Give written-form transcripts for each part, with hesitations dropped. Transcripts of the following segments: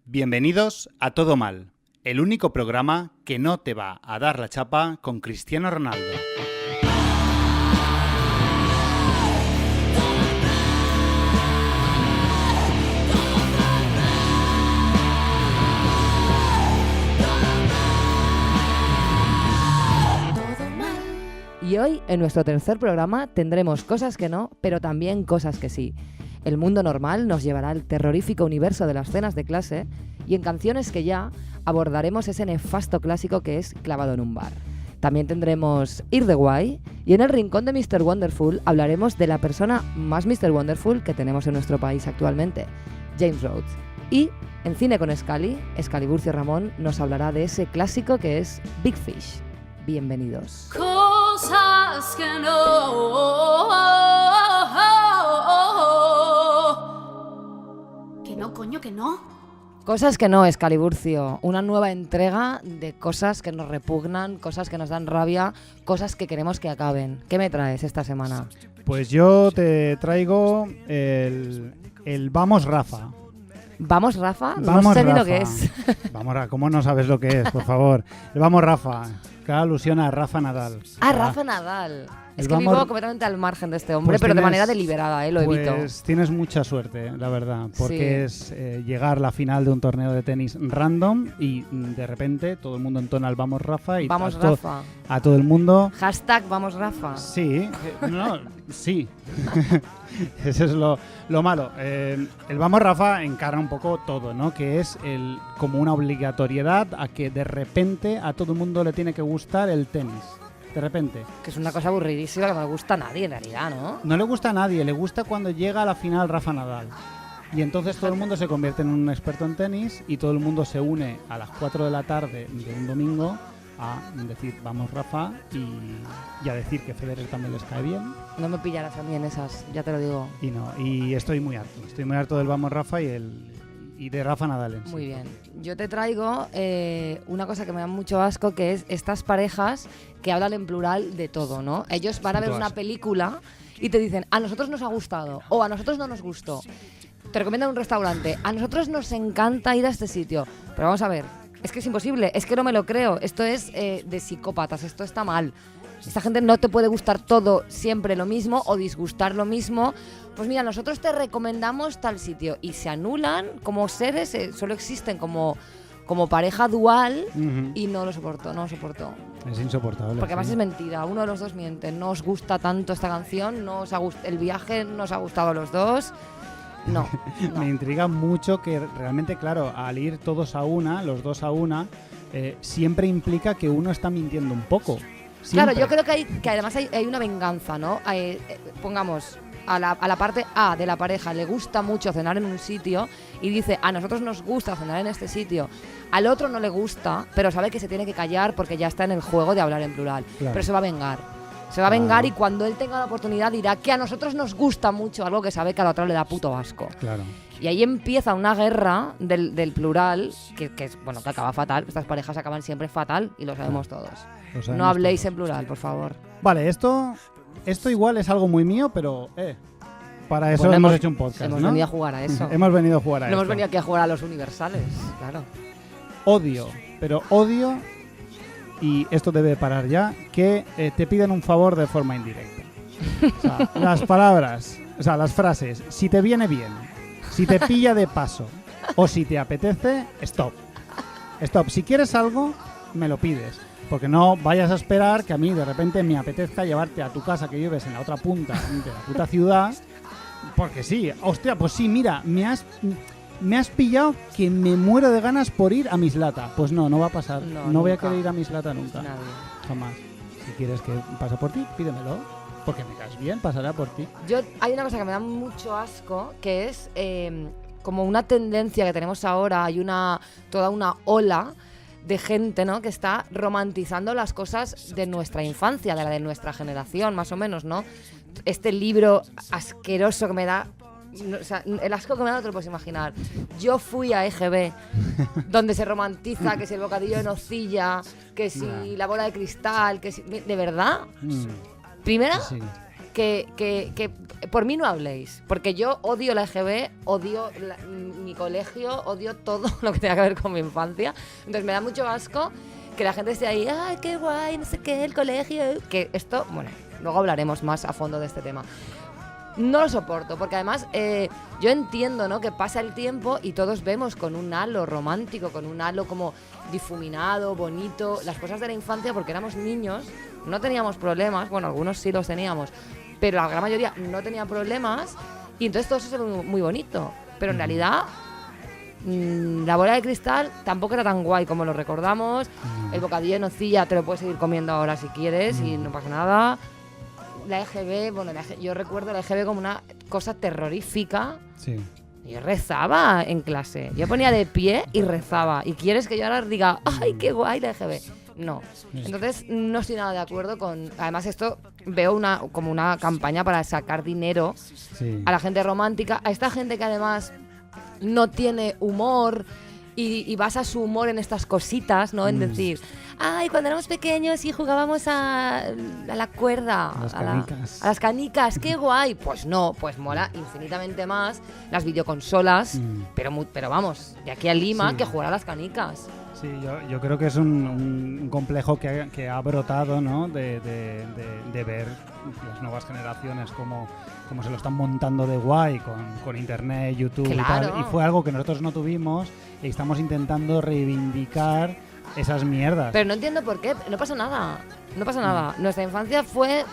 Bienvenidos a Todo Mal, el único programa que no te va a dar la chapa con Cristiano Ronaldo. Y hoy, en nuestro tercer programa, tendremos cosas que no, pero también cosas que sí. El mundo normal nos llevará al terrorífico universo de las cenas de clase y en Canciones que ya abordaremos ese nefasto clásico que es Clavado en un bar. También tendremos Ir de Guay y en el rincón de Mr. Wonderful hablaremos de la persona más Mr. Wonderful que tenemos en nuestro país actualmente, James Rhodes. Y en Cine con Scali, Scaliburcio Ramón nos hablará de ese clásico que es Big Fish. Bienvenidos. Cosas que no. Que no, coño, que no. Cosas que no, Scaliburcio. Una nueva entrega de cosas que nos repugnan, cosas que nos dan rabia, cosas que queremos que acaben. ¿Qué me traes esta semana? Pues yo te traigo el Vamos Rafa. ¿Vamos, Rafa? Vamos, no sé Rafa. ni lo que es. Vamos, ¿cómo no sabes lo que es, por favor? El Vamos Rafa. Cada alusión a Rafa Nadal. Rafa Nadal. Es que vamos... vivo completamente al margen de este hombre, pues pero de tienes, manera deliberada, lo evito. Pues tienes mucha suerte, la verdad, porque sí. Es llegar a la final de un torneo de tenis random y de repente todo el mundo entona el Vamos Rafa y Vamos Rafa. A todo el mundo. Hashtag Vamos Rafa. Sí, sí. Eso es lo malo. El Vamos Rafa encarna un poco todo, ¿no? Que es como una obligatoriedad a que de repente a todo el mundo le tiene que gustar el tenis. De repente. Que es una cosa aburridísima que no le gusta a nadie en realidad, ¿no? No le gusta a nadie, le gusta cuando llega a la final Rafa Nadal. Y entonces todo el mundo se convierte en un experto en tenis y todo el mundo se une a las 4 de la tarde de un domingo a decir Vamos Rafa y a decir que Federer también les cae bien. No me pillarás a mí en esas, ya te lo digo. Y estoy muy harto del Vamos Rafa y de Rafa Nadal en sí. Muy bien. Yo te traigo una cosa que me da mucho asco, que es estas parejas que hablan en plural de todo, ¿no? Ellos van a ver una película y te dicen, a nosotros nos ha gustado o a nosotros no nos gustó. Te recomiendan un restaurante, a nosotros nos encanta ir a este sitio. Pero vamos a ver, es que es imposible, es que no me lo creo. Esto es de psicópatas, esto está mal. Esta gente no te puede gustar todo siempre lo mismo o disgustar lo mismo. Pues mira, nosotros te recomendamos tal sitio y se anulan como seres, solo existen como pareja dual y no lo soporto. Es insoportable. Porque además sí. es mentira, uno de los dos miente. No os gusta tanto esta canción, el viaje no os ha gustado a los dos. No. Me intriga mucho que realmente, claro, al ir todos a una, los dos a una, siempre implica que uno está mintiendo un poco. Siempre. Claro, yo creo que además hay una venganza, ¿no? Pongamos, a la parte A de la pareja le gusta mucho cenar en un sitio y dice, a nosotros nos gusta cenar en este sitio. Al otro no le gusta, pero sabe que se tiene que callar porque ya está en el juego de hablar en plural. Claro. Pero se va a vengar. Se va a vengar y cuando él tenga la oportunidad dirá que a nosotros nos gusta mucho algo que sabe que a la otra le da puto asco. Claro. Y ahí empieza una guerra del plural que acaba fatal. Estas parejas acaban siempre fatal y lo sabemos todos. No habléis en plural, por favor. Vale, esto igual es algo muy mío, pero para eso hemos hecho un podcast, hemos ¿no? venido a jugar a eso. Hemos venido a jugar a eso. Hemos venido aquí a jugar a los universales, claro. Odio, y esto debe parar ya, que te piden un favor de forma indirecta. O sea, las palabras, o sea, las frases, si te viene bien, si te pilla de paso o si te apetece, stop. Si quieres algo, me lo pides. Porque no vayas a esperar que a mí de repente me apetezca llevarte a tu casa que vives en la otra punta de la puta ciudad. Porque sí, hostia, pues sí, mira, me has pillado que me muero de ganas por ir a Mislata. Pues no va a pasar. No voy a querer ir a Mislata nunca. Nadie. Jamás. Si quieres que pase por ti, pídemelo. Porque me caes bien, pasará por ti. Hay una cosa que me da mucho asco, que es como una tendencia que tenemos ahora. Hay toda una ola de gente, ¿no?, que está romantizando las cosas de nuestra infancia, de nuestra generación, más o menos, ¿no? Este libro asqueroso que me da... O sea, el asco que me da no te lo puedes imaginar. Yo fui a EGB, donde se romantiza que si el bocadillo de nocilla, que si la bola de cristal, que si... ¿De verdad? ¿Primera? Sí. que por mí no habléis, porque yo odio la EGB, odio mi colegio, odio todo lo que tenga que ver con mi infancia. Entonces me da mucho asco que la gente esté ahí, ¡ay, qué guay, no sé qué, el colegio! Que esto, bueno, luego hablaremos más a fondo de este tema. No lo soporto, porque además yo entiendo, ¿no?, que pasa el tiempo y todos vemos con un halo romántico, con un halo como difuminado, bonito, las cosas de la infancia, porque éramos niños, no teníamos problemas, bueno, algunos sí los teníamos, pero la gran mayoría no tenía problemas y entonces todo eso es muy bonito. Pero en realidad la bola de cristal tampoco era tan guay como lo recordamos. El bocadillo de nocilla te lo puedes seguir comiendo ahora si quieres y no pasa nada. La EGB, bueno, yo recuerdo la EGB como una cosa terrorífica. Sí. Yo rezaba en clase. Yo ponía de pie y rezaba. ¿Y quieres que yo ahora diga, ¡ay, qué guay la EGB! No. Entonces, no estoy nada de acuerdo con... Además, esto veo como una campaña para sacar dinero a la gente romántica, a esta gente que además no tiene humor y basa su humor en estas cositas, ¿no? En decir, ¡ay, cuando éramos pequeños y jugábamos a la cuerda! A las canicas, ¡qué guay! Pues no, pues mola infinitamente más las videoconsolas, pero vamos, de aquí a Lima, que jugar a las canicas. Sí, yo creo que es un complejo que ha brotado, ¿no?, de ver las nuevas generaciones cómo se lo están montando de guay con internet, YouTube y tal. Y fue algo que nosotros no tuvimos y estamos intentando reivindicar esas mierdas. Pero no entiendo por qué, no pasa nada. No pasa nada. Nuestra infancia fue,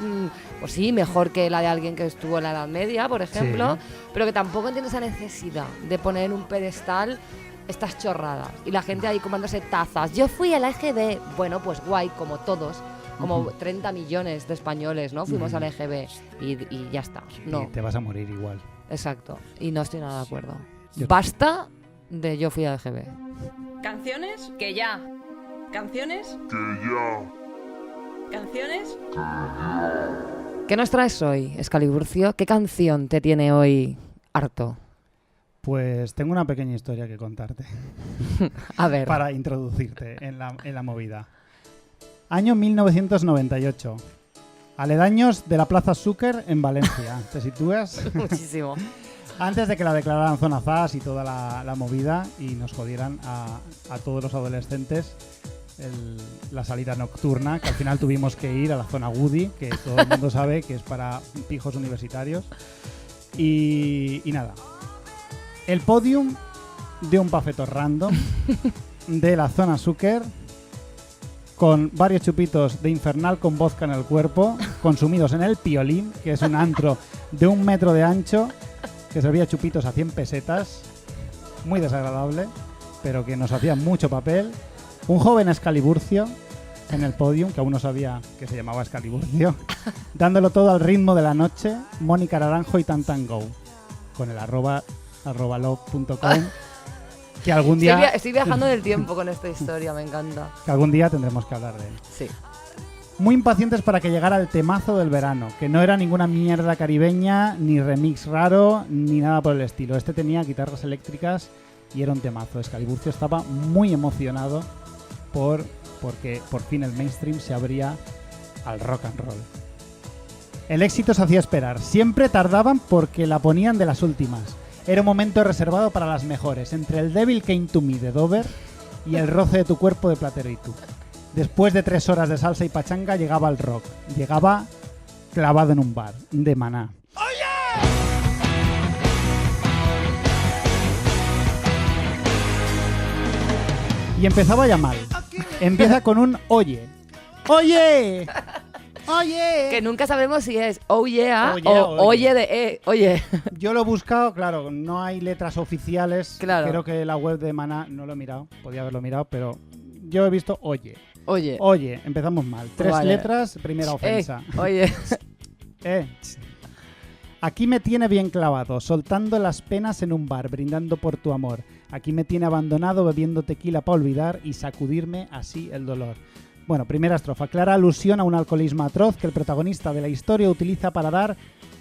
pues sí, mejor que la de alguien que estuvo en la Edad Media, por ejemplo, pero que tampoco entiendo esa necesidad de poner en un pedestal estas chorradas y la gente ahí comándose tazas. Yo fui a la EGB. Bueno, pues guay, como todos, como 30 millones de españoles, ¿no? Fuimos a la EGB y ya está. No. Y te vas a morir igual. Exacto. Y no estoy nada de acuerdo. Basta de yo fui a la EGB. ¿Canciones? Que ya. ¿Canciones? Que ya. ¿Canciones? ¿Qué nos traes hoy, Escaliburcio? ¿Qué canción te tiene hoy harto? Pues tengo una pequeña historia que contarte. A ver. Para introducirte en la movida. Año 1998. Aledaños de la Plaza Súquer en Valencia. ¿Te sitúas? Muchísimo. Antes de que la declararan zona ZAS y toda la movida y nos jodieran a todos los adolescentes la salida nocturna, que al final tuvimos que ir a la zona Woody, que todo el mundo sabe que es para pijos universitarios. Y nada. El podium de un pafeto random de la zona Súquer con varios chupitos de Infernal con vodka en el cuerpo, consumidos en el Piolín, que es un antro de 1 metro de ancho, que servía chupitos a 100 pesetas, muy desagradable, pero que nos hacía mucho papel. Un joven Escaliburcio en el podium, que aún no sabía que se llamaba Escaliburcio, dándolo todo al ritmo de la noche, Mónica Naranjo y Tantango, con el @love.com, que algún día... Estoy viajando en el tiempo con esta historia, me encanta. Que algún día tendremos que hablar de él. Sí. Muy impacientes para que llegara el temazo del verano, que no era ninguna mierda caribeña, ni remix raro, ni nada por el estilo. Este tenía guitarras eléctricas y era un temazo. Escaliburcio estaba muy emocionado porque por fin el mainstream se abría al rock and roll. El éxito se hacía esperar. Siempre tardaban porque la ponían de las últimas. Era un momento reservado para las mejores, entre el Devil Came to Me de Dover y el roce de tu cuerpo de Platero y tú. Después de 3 horas de salsa y pachanga llegaba el rock. Llegaba clavado en un bar, de Maná. Y empezaba ya mal. Empieza con un oye. ¡Oye! ¡Oye! Que nunca sabemos si es oh yeah, o oye de oye. Yo lo he buscado, claro, no hay letras oficiales. Claro. Creo que la web de Maná no lo he mirado, podía haberlo mirado, pero yo he visto oye. Oye. Oye, empezamos mal. 3 Vale. letras, primera ofensa. Oye. Aquí me tiene bien clavado, soltando las penas en un bar, brindando por tu amor. Aquí me tiene abandonado, bebiendo tequila para olvidar y sacudirme así el dolor. Bueno, primera estrofa. Clara alusión a un alcoholismo atroz que el protagonista de la historia utiliza para dar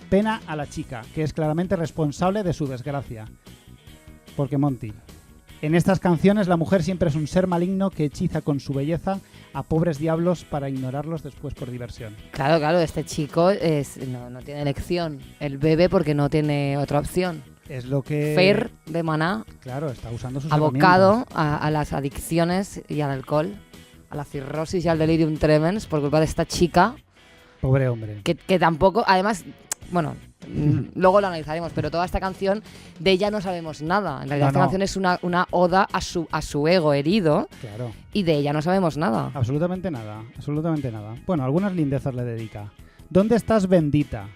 pena a la chica, que es claramente responsable de su desgracia. Porque Monty, En estas canciones la mujer siempre es un ser maligno que hechiza con su belleza a pobres diablos para ignorarlos después por diversión. Claro, este chico no tiene elección. Él bebe porque no tiene otra opción. Es lo que... Fer de Maná, Claro, está usando sus abocado herramientas. a las adicciones y al alcohol, a la cirrosis y al delirium tremens por culpa de esta chica Pobre hombre. que tampoco, además, bueno, luego lo analizaremos, pero toda esta canción, de ella no sabemos nada. En realidad No, esta no. canción es una oda a su ego herido Claro. y de ella no sabemos nada. Absolutamente nada, absolutamente nada. Bueno, algunas lindezas le dedica. ¿Dónde estás, bendita?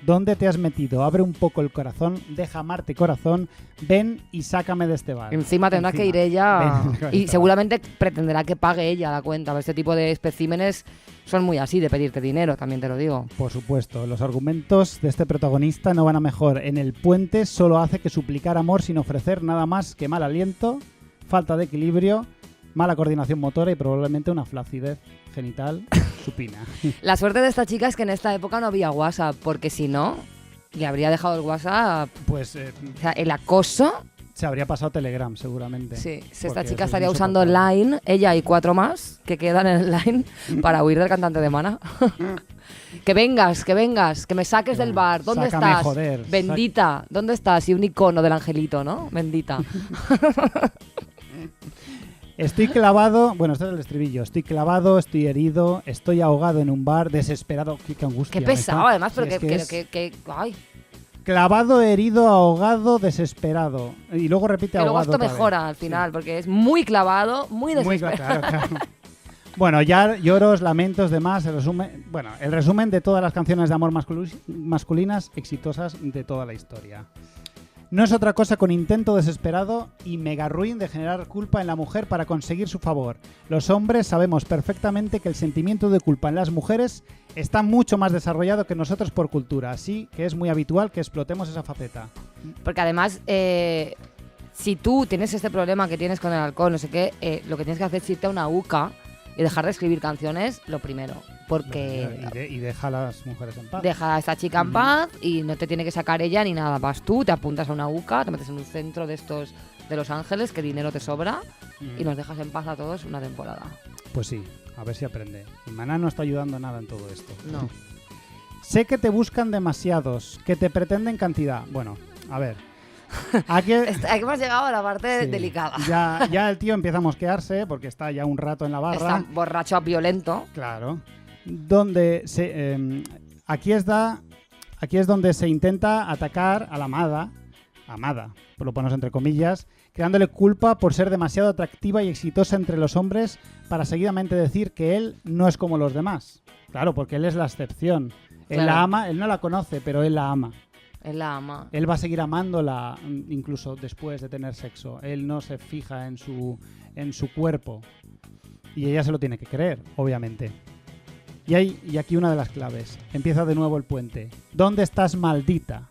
¿Dónde te has metido? Abre un poco el corazón, deja amarte corazón, ven y sácame de este bar. Encima tendrá que ir ella y seguramente pretenderá que pague ella la cuenta. Este tipo de especímenes son muy así, de pedirte dinero, también te lo digo. Por supuesto, los argumentos de este protagonista no van a mejor. En el puente solo hace que suplicar amor sin ofrecer nada más que mal aliento, falta de equilibrio, mala coordinación motora y probablemente una flacidez genital supina. La suerte de esta chica es que en esta época no había WhatsApp, porque si no, le habría dejado el WhatsApp. Pues O sea, el acoso, se habría pasado Telegram seguramente. sí. Esta Porque eso chica es estaría usando insoportable. Line, ella y 4 más que quedan en el Line para huir del cantante de Mana. que vengas, que me saques del bar. ¿Dónde Sácame, estás? joder, Bendita, ¿dónde estás? Y un icono del angelito, ¿no? Bendita. Estoy clavado, bueno, este es el estribillo. Estoy clavado, estoy herido, estoy ahogado en un bar, desesperado. Qué angustia. Qué pesado, ¿no? además, pero Sí, es que ay. Clavado, herido, ahogado, desesperado. Y luego repite Que luego ahogado. esto otra vez. mejora al final, porque es muy clavado, muy Muy desesperado. claro. Bueno, ya lloros, lamentos, demás. El resumen de todas las canciones de amor masculinas exitosas de toda la historia. No es otra cosa que un intento desesperado y mega ruin de generar culpa en la mujer para conseguir su favor. Los hombres sabemos perfectamente que el sentimiento de culpa en las mujeres está mucho más desarrollado que nosotros por cultura, así que es muy habitual que explotemos esa faceta. Porque además, si tú tienes este problema que tienes con el alcohol, no sé qué, lo que tienes que hacer es irte a una UCA y dejar de escribir canciones, lo primero. Porque Y deja a las mujeres en paz. deja a esta chica en paz y no te tiene que sacar ella ni nada. Vas tú, te apuntas a una UCA, te metes en un centro de estos de Los Ángeles, que dinero te sobra, y nos dejas en paz a todos una temporada. Pues sí, a ver si aprende. Y Maná no está ayudando nada en todo esto. No. Sé que te buscan demasiados, que te pretenden cantidad. Bueno, a ver. Aquí, Aquí hemos llegado a la parte sí, delicada. ya el tío empieza a mosquearse porque está ya un rato en la barra. Está borracho, violento. Claro. Donde aquí es donde se intenta atacar a la amada, por lo ponemos entre comillas, creándole culpa por ser demasiado atractiva y exitosa entre los hombres para seguidamente decir que él no es como los demás. Claro, porque él es la excepción. Él Claro. la ama, él no la conoce, pero él la ama. Él la ama. Él va a seguir amándola incluso después de tener sexo. Él no se fija en su cuerpo. Y ella se lo tiene que creer, obviamente. Y aquí una de las claves. Empieza de nuevo el puente. ¿Dónde estás, maldita?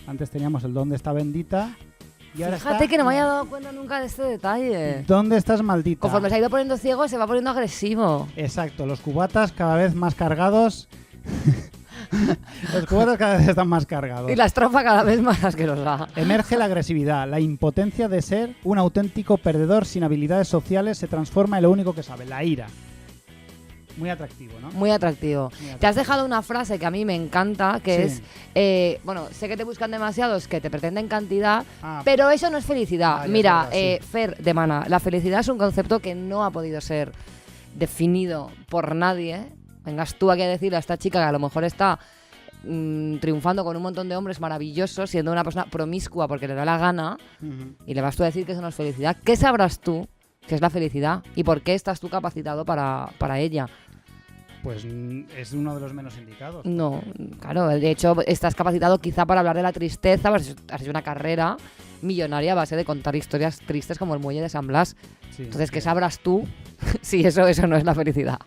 Antes teníamos el ¿dónde está, bendita? Y ahora Fíjate está, que no me había dado cuenta nunca de este detalle. ¿dónde estás, maldita? Conforme se ha ido poniendo ciego, se va poniendo agresivo. Exacto, los cubatas cada vez más cargados. Los cubatas cada vez están más cargados. Y la estrofa cada vez más asquerosa. Emerge la agresividad, la impotencia de ser un auténtico perdedor sin habilidades sociales se transforma en lo único que sabe, la ira. Muy atractivo, ¿no? Muy atractivo. Muy atractivo. Te has dejado una frase que a mí me encanta, que Sí. es, sé que te buscan demasiados, que te pretenden cantidad, Ah, pero eso no es felicidad. Ah, ya Mira, es verdad, sí. Fer de Mana, la felicidad es un concepto que no ha podido ser definido por nadie. Vengas tú aquí a decirle a esta chica que a lo mejor está triunfando con un montón de hombres maravillosos, siendo una persona promiscua porque le da la gana, ujú. y le vas tú a decir que eso no es felicidad. ¿Qué sabrás tú que es la felicidad? ¿Y por qué estás tú capacitado para ella? Pues es uno de los menos indicados. No, claro, de hecho estás capacitado quizá para hablar de la tristeza, has hecho una carrera millonaria a base de contar historias tristes como el muelle de San Blas. Sí, Entonces, ¿qué sí. sabrás tú si eso no es la felicidad?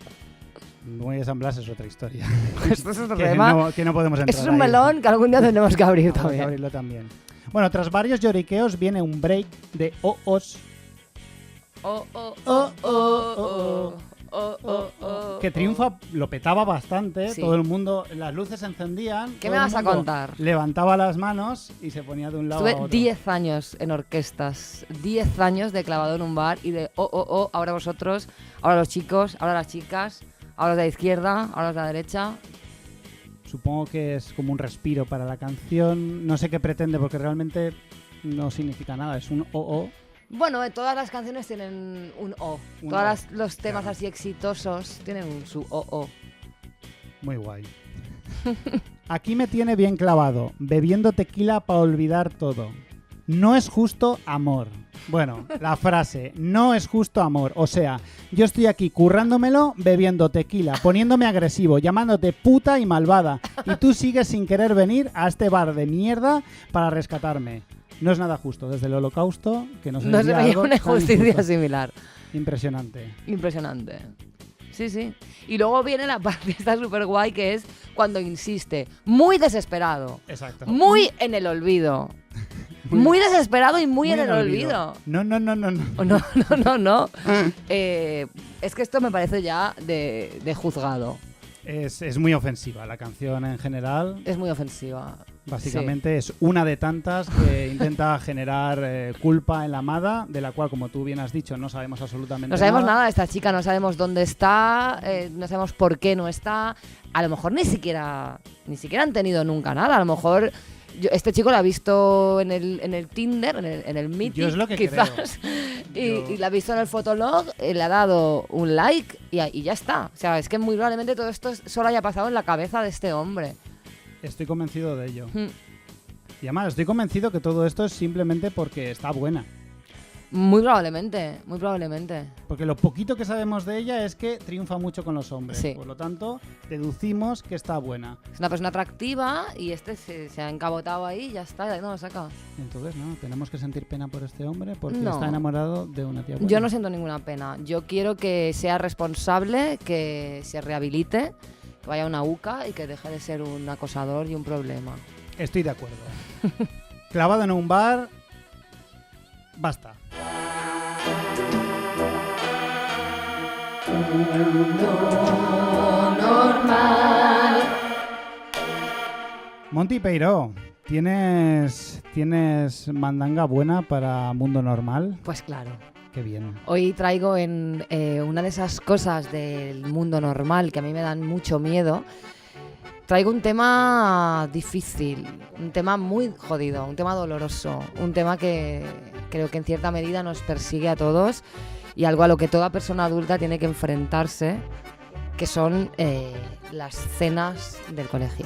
Muelle de San Blas es otra historia. Esto es otro que, tema. que no podemos entrar Eso es un ahí. melón que algún día tendremos que abrir Vamos a también. abrirlo también. Bueno, tras varios lloriqueos viene un break de oh-os. Oh, oh, Oh, oh, oh, que Triunfa lo petaba bastante, Sí. todo el mundo, las luces se encendían. ¿Qué todo me el vas a mundo contar? Levantaba las manos y se ponía de un lado a Estuve otro. 10 años en orquestas, 10 años de clavado en un bar y de ahora vosotros, ahora los chicos, ahora las chicas, ahora los de la izquierda, ahora los de la derecha. Supongo que es como un respiro para la canción. No sé qué pretende porque realmente no significa nada. Es un o. Bueno, todas las canciones tienen un O. Un Todos O, los temas claro. así exitosos tienen su O. Muy guay. Aquí me tiene bien clavado, bebiendo tequila para olvidar todo. No es justo amor. Bueno, la frase, no es justo amor. O sea, yo estoy aquí currándomelo, bebiendo tequila, poniéndome agresivo, llamándote puta y malvada. Y tú sigues sin querer venir a este bar de mierda para rescatarme. No es nada justo. Desde el holocausto, que no se No se veía veía algo una tan injusticia injusto. similar. Impresionante. Impresionante. Sí, sí. Y luego viene la parte esta súper guay que es cuando insiste, muy desesperado, Exacto. muy en el olvido. Muy desesperado y muy en el olvido. No. No. Es que esto me parece ya de juzgado. Es muy ofensiva la canción en general. Es muy ofensiva. Básicamente es una de tantas que intenta generar culpa en la amada, de la cual, como tú bien has dicho, no sabemos absolutamente No sabemos nada de esta chica, no sabemos dónde está, no sabemos por qué no está. A lo mejor ni siquiera han tenido nunca nada. A lo mejor este chico la ha visto en el Tinder, en el Meeting, Yo es lo que quizás. Y la ha visto en el Fotolog, le ha dado un like y ya está. O sea, es que muy probablemente todo esto solo haya pasado en la cabeza de este hombre. Estoy convencido de ello. Mm. Y además, estoy convencido que todo esto es simplemente porque está buena. Muy probablemente, muy probablemente. Porque lo poquito que sabemos de ella es que triunfa mucho con los hombres. Sí. Por lo tanto, deducimos que está buena. Es una persona atractiva y este se ha encabotado ahí y ya está, de ahí no lo saca. Entonces, no, tenemos que sentir pena por este hombre porque No. está enamorado de una tía buena. Yo no siento ninguna pena. Yo quiero que sea responsable, que se rehabilite, que vaya a una UCA y que deje de ser un acosador y un problema. Estoy de acuerdo. Clavado en un bar, basta. Monty Peiró, ¿tienes mandanga buena para Mundo Normal? Pues claro. Qué bien. Hoy traigo en una de esas cosas del mundo normal que a mí me dan mucho miedo. Traigo un tema difícil, un tema muy jodido, un tema doloroso, un tema que creo que en cierta medida nos persigue a todos y algo a lo que toda persona adulta tiene que enfrentarse, que son las cenas del colegio.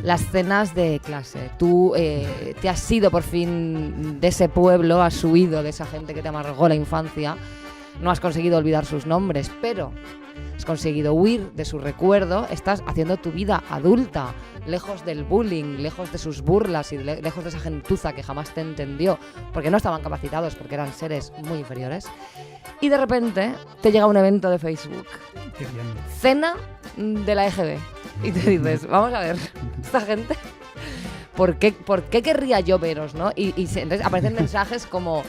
Las cenas de clase. Tú te has ido por fin de ese pueblo, has huido de esa gente que te amargó la infancia, no has conseguido olvidar sus nombres, pero has conseguido huir de su recuerdo, estás haciendo tu vida adulta, lejos del bullying, lejos de sus burlas y lejos de esa gentuza que jamás te entendió, porque no estaban capacitados, porque eran seres muy inferiores. Y de repente te llega un evento de Facebook, Qué bien. cena de la EGB. Y te dices, vamos a ver, esta gente, ¿por qué querría yo veros, no? Entonces aparecen mensajes como,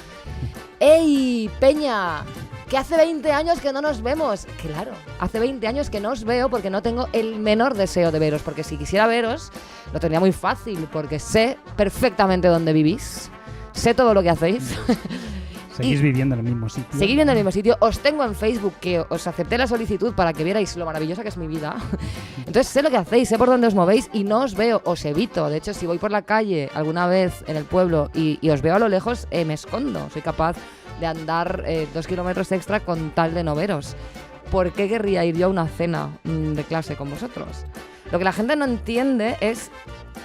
¡Ey, Peña! Que hace 20 años que no nos vemos. Claro, hace 20 años que no os veo porque no tengo el menor deseo de veros. Porque si quisiera veros, lo tendría muy fácil porque sé perfectamente dónde vivís. Sé todo lo que hacéis. Seguís viviendo en el mismo sitio. Seguid viendo en el mismo sitio. Os tengo en Facebook, que os acepté la solicitud para que vierais lo maravillosa que es mi vida. Entonces sé lo que hacéis, sé por dónde os movéis y no os veo, os evito. De hecho, si voy por la calle alguna vez en el pueblo y os veo a lo lejos, me escondo. Soy capaz de andar 2 kilómetros extra con tal de no veros. ¿Por qué querría ir yo a una cena de clase con vosotros? Lo que la gente no entiende es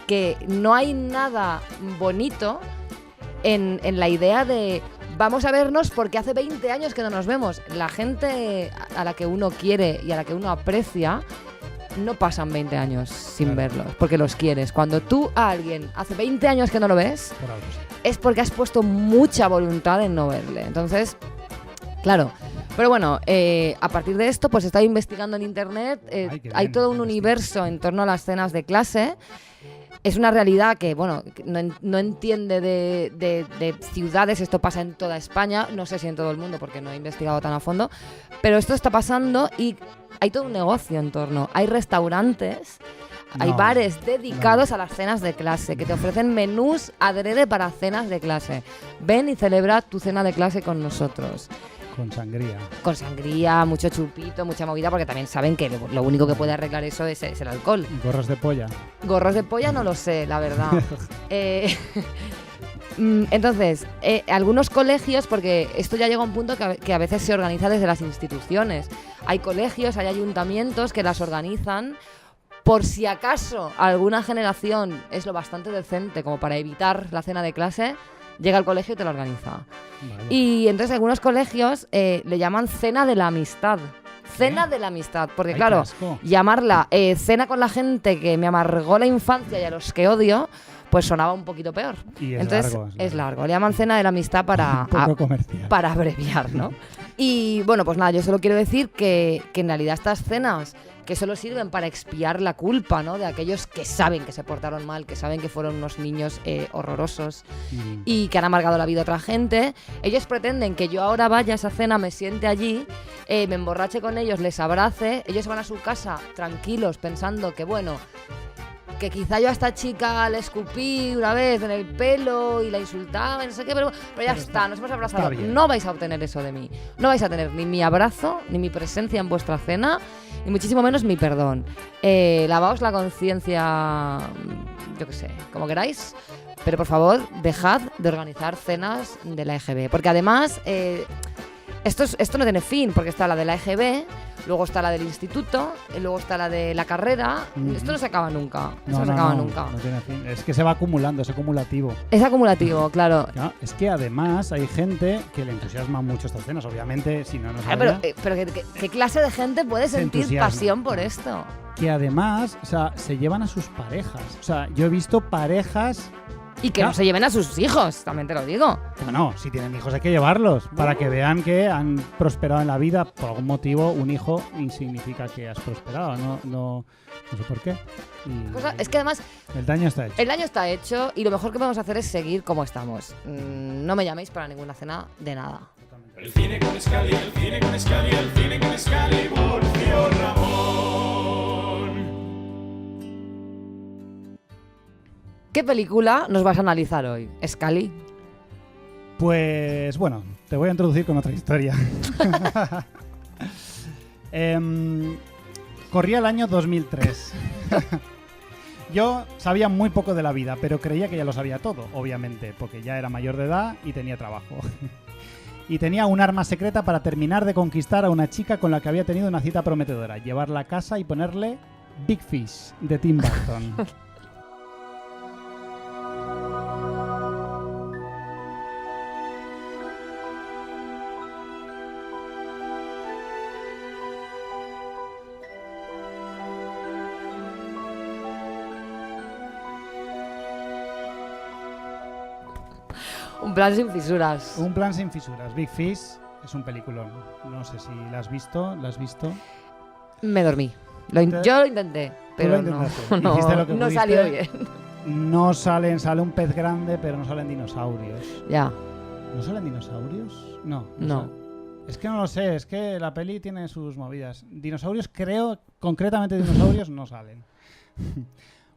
que no hay nada bonito en la idea de vamos a vernos porque hace 20 años que no nos vemos. La gente a la que uno quiere y a la que uno aprecia no pasan 20 años sin verlos, porque los quieres. Cuando tú a alguien hace 20 años que no lo ves, Por algo sí. es porque has puesto mucha voluntad en no verle. Entonces, claro. Pero bueno, a partir de esto, pues he estado investigando en internet. Ay, qué Hay bien, todo un investiga. universo en torno a las cenas de clase. es una realidad que, bueno, no entiende de ciudades. Esto pasa en toda España, no sé si en todo el mundo porque no he investigado tan a fondo, pero esto está pasando y hay todo un negocio en torno. Hay restaurantes, hay bares dedicados a las cenas de clase que te ofrecen menús adrede para cenas de clase. Ven y celebra tu cena de clase con nosotros. Con sangría. Con sangría, mucho chupito, mucha movida, porque también saben que lo único que puede arreglar eso es el alcohol. Gorros de polla. Gorros de polla no lo sé, la verdad. Entonces, algunos colegios, porque esto ya llega a un punto que a veces se organiza desde las instituciones. Hay colegios, hay ayuntamientos que las organizan por si acaso alguna generación es lo bastante decente como para evitar la cena de clase. Llega al colegio y te lo organiza. Vale. Y entonces algunos colegios le llaman cena de la amistad. Cena de la amistad. Porque claro, llamarla cena con la gente que me amargó la infancia y a los que odio, pues sonaba un poquito peor. Y es entonces largo, es largo. Le llaman cena de la amistad para abreviar, ¿no? Y bueno, pues nada, yo solo quiero decir que en realidad estas cenas que solo sirven para expiar la culpa, ¿no? De aquellos que saben que se portaron mal, que saben que fueron unos niños horrorosos y que han amargado la vida a otra gente. Ellos pretenden que yo ahora vaya a esa cena, me siente allí, me emborrache con ellos, les abrace. Ellos van a su casa tranquilos pensando que, bueno, que quizá yo a esta chica le escupí una vez en el pelo y la insultaba y no sé qué, pero ya está, nos hemos abrazado. No vais a obtener eso de mí. No vais a tener ni mi abrazo, ni mi presencia en vuestra cena, ni muchísimo menos mi perdón. Lavaos la conciencia, yo qué sé, como queráis, pero por favor, dejad de organizar cenas de la EGB. Porque además, esto no tiene fin, porque está la de la EGB, luego está la del instituto, y luego está la de la carrera. Esto no se acaba nunca. No tiene fin. Es que se va acumulando, es acumulativo. Es acumulativo, claro. No, es que además hay gente que le entusiasma mucho estas cenas. Obviamente, si no sabía, pero ¿qué clase de gente puede sentir pasión por esto? Que además, o sea, se llevan a sus parejas. O sea, yo he visto parejas... Y que no se lleven a sus hijos, también te lo digo. Bueno, si tienen hijos hay que llevarlos para que vean que han prosperado en la vida. Por algún motivo, un hijo significa que has prosperado, no sé por qué. Es que además... El daño está hecho. El daño está hecho y lo mejor que podemos hacer es seguir como estamos. No me llaméis para ninguna cena de nada. El cine con Scali, el cine con Scali, el cine con Scali, Borcio Ramón. ¿Qué película nos vas a analizar hoy, Scali? Pues bueno, te voy a introducir con otra historia. Corría el año 2003. Yo sabía muy poco de la vida, pero creía que ya lo sabía todo, obviamente, porque ya era mayor de edad y tenía trabajo. Y tenía un arma secreta para terminar de conquistar a una chica con la que había tenido una cita prometedora, llevarla a casa y ponerle Big Fish de Tim Burton. Un plan sin fisuras. Un plan sin fisuras. Big Fish es un peliculón. No sé si la has visto. ¿La has visto? Me dormí. Yo lo intenté, pero no salió bien. No sale un pez grande, pero no salen dinosaurios. Ya. ¿No salen dinosaurios? No. Es que no lo sé, es que la peli tiene sus movidas. Dinosaurios, creo, concretamente dinosaurios no salen.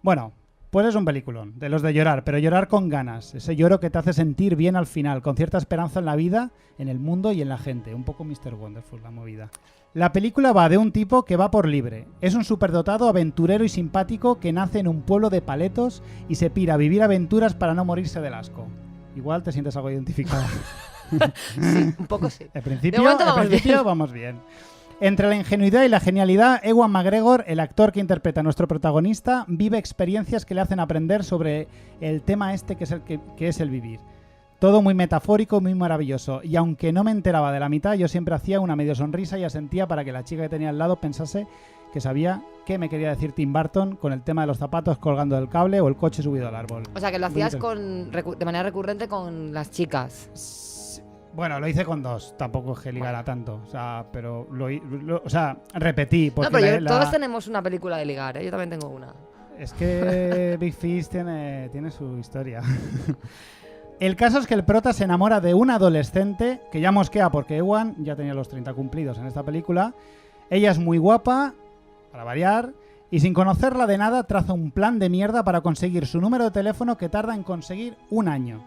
Bueno, pues es un peliculón, de los de llorar, pero llorar con ganas. Ese lloro que te hace sentir bien al final, con cierta esperanza en la vida, en el mundo y en la gente. Un poco Mr. Wonderful la movida. La película va de un tipo que va por libre. Es un superdotado, aventurero y simpático que nace en un pueblo de paletos y se pira a vivir aventuras para no morirse del asco. Igual te sientes algo identificado. Sí, un poco sí. Al principio vamos bien. Entre la ingenuidad y la genialidad, Ewan McGregor, el actor que interpreta a nuestro protagonista, vive experiencias que le hacen aprender sobre el tema que es el vivir. Todo muy metafórico, muy maravilloso. Y aunque no me enteraba de la mitad, yo siempre hacía una medio sonrisa y asentía para que la chica que tenía al lado pensase que sabía qué me quería decir Tim Burton con el tema de los zapatos colgando del cable o el coche subido al árbol. O sea, que lo hacías de manera recurrente con las chicas. Bueno, lo hice con dos, tampoco es que ligara tanto, o sea, pero repetí. Porque no, pero todos tenemos una película de ligar, ¿eh? Yo también tengo una. Es que Big Fish tiene su historia. El caso es que el prota se enamora de una adolescente que ya mosquea porque Ewan ya tenía los 30 cumplidos en esta película. Ella es muy guapa, para variar, y sin conocerla de nada traza un plan de mierda para conseguir su número de teléfono que tarda en conseguir 1 año.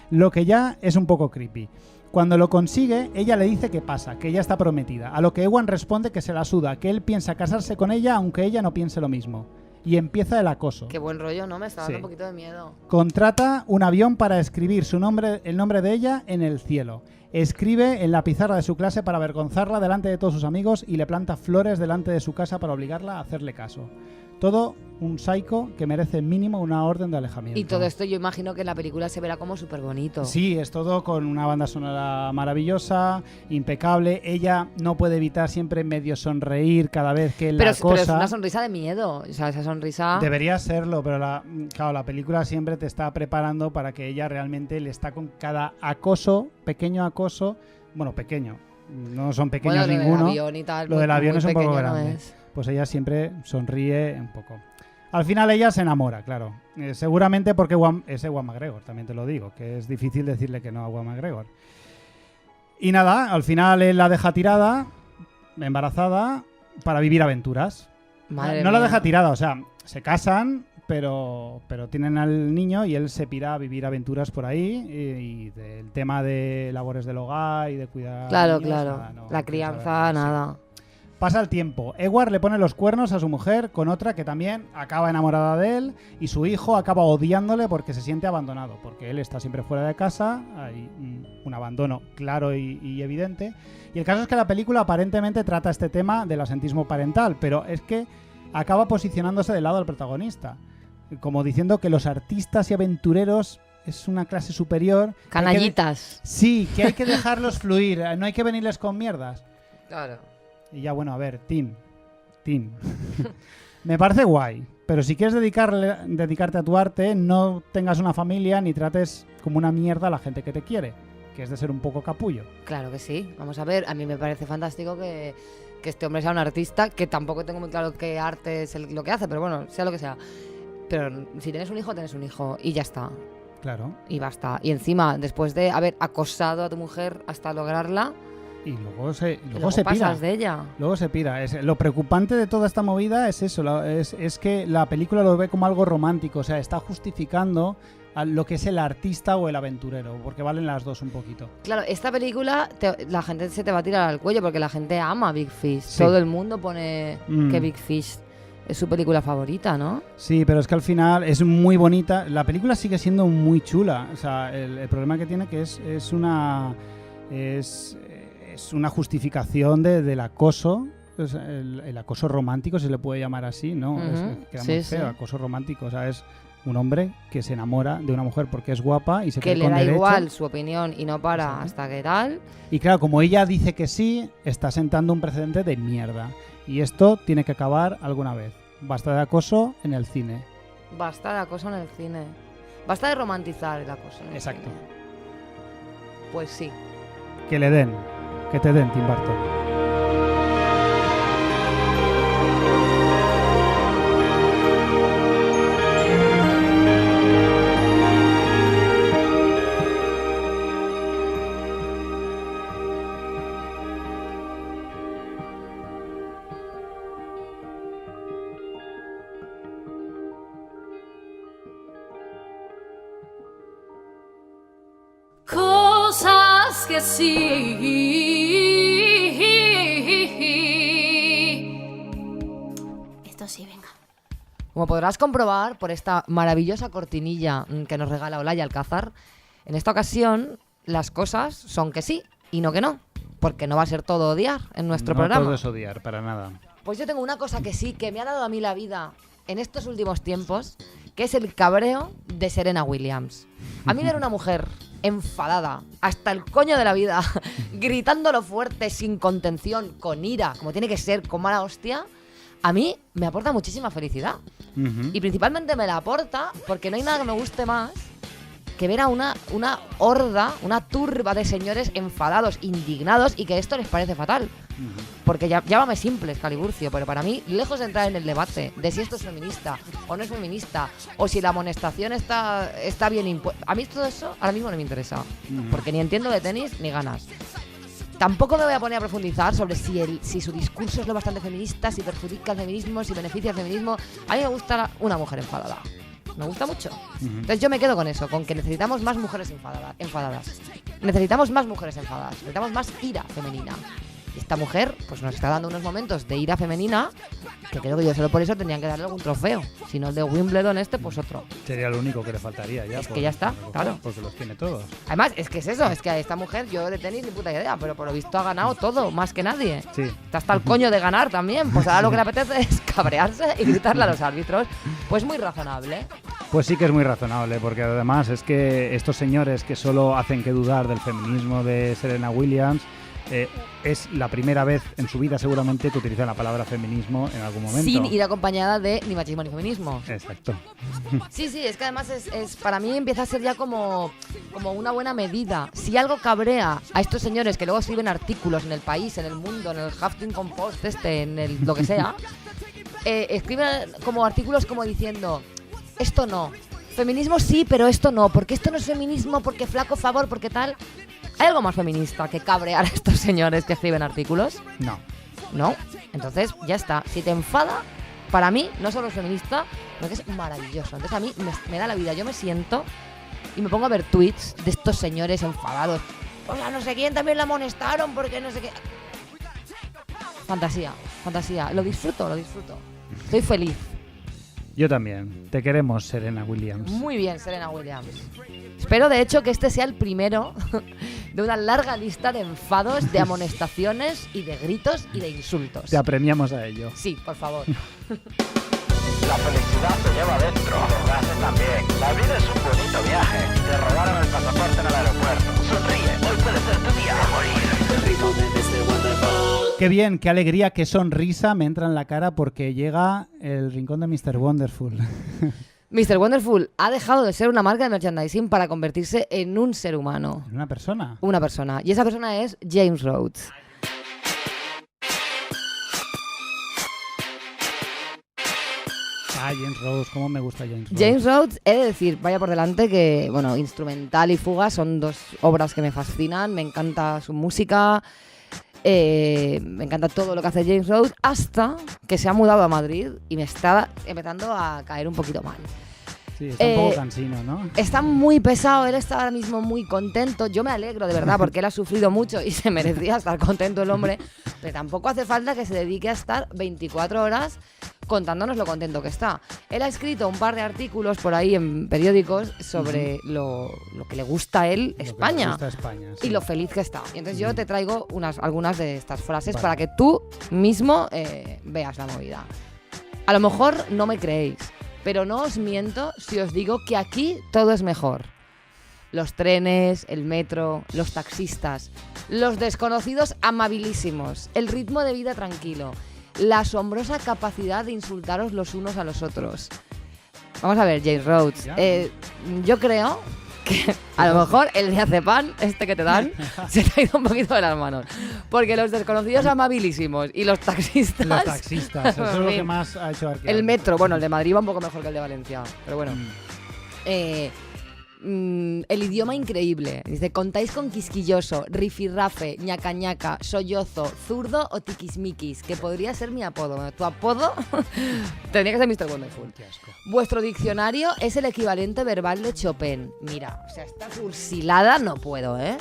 Lo que ya es un poco creepy. Cuando lo consigue, ella le dice que pasa, que ella está prometida, a lo que Ewan responde que se la suda, que él piensa casarse con ella aunque ella no piense lo mismo. Y empieza el acoso. Qué buen rollo, ¿no? Me está dando Sí. un poquito de miedo. Contrata un avión para escribir el nombre de ella en el cielo. Escribe en la pizarra de su clase para avergonzarla delante de todos sus amigos y le planta flores delante de su casa para obligarla a hacerle caso. Todo un psycho que merece mínimo una orden de alejamiento. Y todo esto yo imagino que en la película se verá como súper bonito. Sí, es todo con una banda sonora maravillosa, impecable. Ella no puede evitar siempre medio sonreír cada vez que la Pero acosa. es una sonrisa de miedo. O sea, esa sonrisa... Debería serlo, pero claro, la película siempre te está preparando para que ella realmente le está con cada acoso, pequeño acoso, bueno, pequeño, no son pequeños bueno, ninguno. Lo del avión y tal. Lo del avión muy es un poco pequeño no grande. es. Pues ella siempre sonríe un poco. Al final ella se enamora, claro. Seguramente porque es Ewan McGregor, también te lo digo, que es difícil decirle que no a Ewan McGregor. Y nada, al final él la deja tirada, embarazada, para vivir aventuras. Madre No la mía. deja tirada, o sea, se casan, pero tienen al niño y él se pira a vivir aventuras por ahí y del tema de labores del hogar y de cuidar Claro, niños, claro. nada, no la quiere crianza, saber, sí. nada. Pasa el tiempo. Edward le pone los cuernos a su mujer con otra que también acaba enamorada de él y su hijo acaba odiándole porque se siente abandonado, porque él está siempre fuera de casa, hay un abandono claro y evidente. Y el caso es que la película aparentemente trata este tema del asentismo parental, pero es que acaba posicionándose del lado del protagonista, como diciendo que los artistas y aventureros es una clase superior. Canallitas. Sí, que hay que dejarlos fluir, no hay que venirles con mierdas. Claro. Y ya, bueno, a ver, Tim. Me parece guay, pero si quieres dedicarte a tu arte, no tengas una familia ni trates como una mierda a la gente que te quiere, que es de ser un poco capullo. Claro que sí. Vamos a ver, a mí me parece fantástico que este hombre sea un artista, que tampoco tengo muy claro qué arte es lo que hace, pero bueno, sea lo que sea. Pero si tienes un hijo y ya está. Claro. Y basta. Y encima, después de haber acosado a tu mujer hasta lograrla, Y luego se luego pira. pasas de ella. Luego se pira. Lo preocupante de toda esta movida es eso, es que la película lo ve como algo romántico, o sea, está justificando a lo que es el artista o el aventurero, porque valen las dos un poquito. Claro, esta película la gente se te va a tirar al cuello porque la gente ama Big Fish. Sí. Todo el mundo pone Mm. que Big Fish es su película favorita, ¿no? Sí, pero es que al final es muy bonita. La película sigue siendo muy chula. O sea, el problema que tiene que es una justificación del acoso. O sea, el acoso romántico, si se le puede llamar así, ¿no? Ujú. Queda Sí, muy feo, sí. acoso romántico. O sea, es un hombre que se enamora de una mujer porque es guapa y se Que cree le con da derecho. igual su opinión y no para Exacto. hasta que tal. Y claro, como ella dice que sí, está sentando un precedente de mierda. Y esto tiene que acabar alguna vez. Basta de acoso en el cine. Basta de acoso en el cine. Basta de romantizar el acoso en el Exacto. cine. Pues sí. Que le den. Que te den, Tim Burton. Cosas que sí. Esto sí, venga. Como podrás comprobar por esta maravillosa cortinilla que nos regala Olaya Alcázar, en esta ocasión las cosas son que sí y no que no, porque no va a ser todo odiar en nuestro programa. No todo es odiar, para nada. Pues yo tengo una cosa que sí, que me ha dado a mí la vida en estos últimos tiempos, que es el cabreo de Serena Williams. A mí ver una mujer enfadada, hasta el coño de la vida, gritándolo fuerte, sin contención, con ira, como tiene que ser, con mala hostia, a mí me aporta muchísima felicidad. Ujú. Y principalmente me la aporta porque no hay nada que me guste más que ver a una horda, una turba de señores enfadados, indignados y que esto les parece fatal. Porque llámame simple, Caliburcio, pero para mí, lejos de entrar en el debate de si esto es feminista o no es feminista, o si la amonestación está bien impuesta, a mí todo eso ahora mismo no me interesa, porque ni entiendo de tenis ni ganas. Tampoco me voy a poner a profundizar sobre si su discurso es lo bastante feminista, si perjudica el feminismo, si beneficia el feminismo. A mí me gusta una mujer enfadada. Me gusta mucho. Entonces yo me quedo con eso, con que necesitamos más mujeres enfadadas. Necesitamos más mujeres enfadadas. Necesitamos más ira femenina. Y esta mujer pues nos está dando unos momentos de ira femenina que creo que yo solo por eso tendrían que darle algún trofeo. Si no el de Wimbledon pues otro. Sería lo único que le faltaría ya. Es que ya está, claro. Porque los tiene todos. Además, es que es eso, es que a esta mujer yo de tenis ni puta idea, pero por lo visto ha ganado todo, más que nadie. Sí. Está hasta el coño de ganar también. Pues ahora lo que le apetece es cabrearse y gritarle a los árbitros. Pues muy razonable. Pues sí que es muy razonable, porque además es que estos señores que solo hacen que dudar del feminismo de Serena Williams, es la primera vez en su vida seguramente que utilizan la palabra feminismo en algún momento. Sin ir acompañada de ni machismo ni feminismo. Exacto. Sí, es que además es para mí empieza a ser ya como una buena medida. Si algo cabrea a estos señores que luego escriben artículos en El País, en El Mundo, en el Huffington Post, en el lo que sea, escriben como artículos como diciendo, esto no, feminismo sí, pero esto no, porque esto no es feminismo, porque flaco favor, porque tal. ¿Hay algo más feminista que cabrear a estos señores que escriben artículos? No. ¿No? Entonces, ya está. Si te enfada, para mí, no solo es feminista, sino que es maravilloso. Entonces, a mí me da la vida. Yo me siento y me pongo a ver tweets de estos señores enfadados. O sea, no sé quién también la amonestaron porque no sé qué. Fantasía. Lo disfruto. Estoy feliz. Yo también. Te queremos, Serena Williams. Muy bien, Serena Williams. Espero, de hecho, que este sea el primero de una larga lista de enfados, de amonestaciones y de gritos y de insultos. Te apremiamos a ello. Sí, por favor. La felicidad se lleva adentro, los gases también. La vida es un bonito viaje. Te robaron el pasaporte en el aeropuerto. Sonríe, hoy puede ser tu día de morir. El ritmo de Mr. Wonderful. Qué bien, qué alegría, qué sonrisa me entra en la cara porque llega el rincón de Mr. Wonderful. Mr. Wonderful ha dejado de ser una marca de merchandising para convertirse en un ser humano. ¿Una persona? Una persona. Y esa persona es James Rhodes. Ah, James Rhodes, cómo me gusta James Rhodes. James Rhodes, he de decir, vaya por delante que, bueno, Instrumental y Fuga son dos obras que me fascinan. Me encanta su música, me encanta todo lo que hace James Rhodes, hasta que se ha mudado a Madrid y me está empezando a caer un poquito mal. Sí, está un poco cansino, ¿no? Está muy pesado, él está ahora mismo muy contento. Yo me alegro, de verdad, porque él ha sufrido mucho y se merecía estar contento el hombre. Pero tampoco hace falta que se dedique a estar 24 horas contándonos lo contento que está. Él ha escrito un par de artículos por ahí en periódicos sobre lo que le gusta a él, España. Sí. Y lo feliz que está. Y entonces yo te traigo algunas de estas frases para que tú mismo veas la movida. A lo mejor no me creéis, pero no os miento si os digo que aquí todo es mejor. Los trenes, el metro, los taxistas, los desconocidos amabilísimos, el ritmo de vida tranquilo, la asombrosa capacidad de insultaros los unos a los otros. Vamos a ver, James Rhodes. Yo creo que a lo mejor el diazepam que te dan se te ha ido un poquito de las manos. Porque los desconocidos amabilísimos y los taxistas... Los taxistas, eso es lo que más ha hecho arquear. El metro, bueno, el de Madrid va un poco mejor que el de Valencia, pero bueno. El idioma increíble. Dice, contáis con quisquilloso, rifirrafe, ñaca ñaca, sollozo, zurdo o tiquismiquis, que podría ser mi apodo. Bueno, tu apodo tendría que ser Mr. Wonderful. Vuestro diccionario es el equivalente verbal de Chopin. Mira, o sea, esta cursilada no puedo, ¿eh?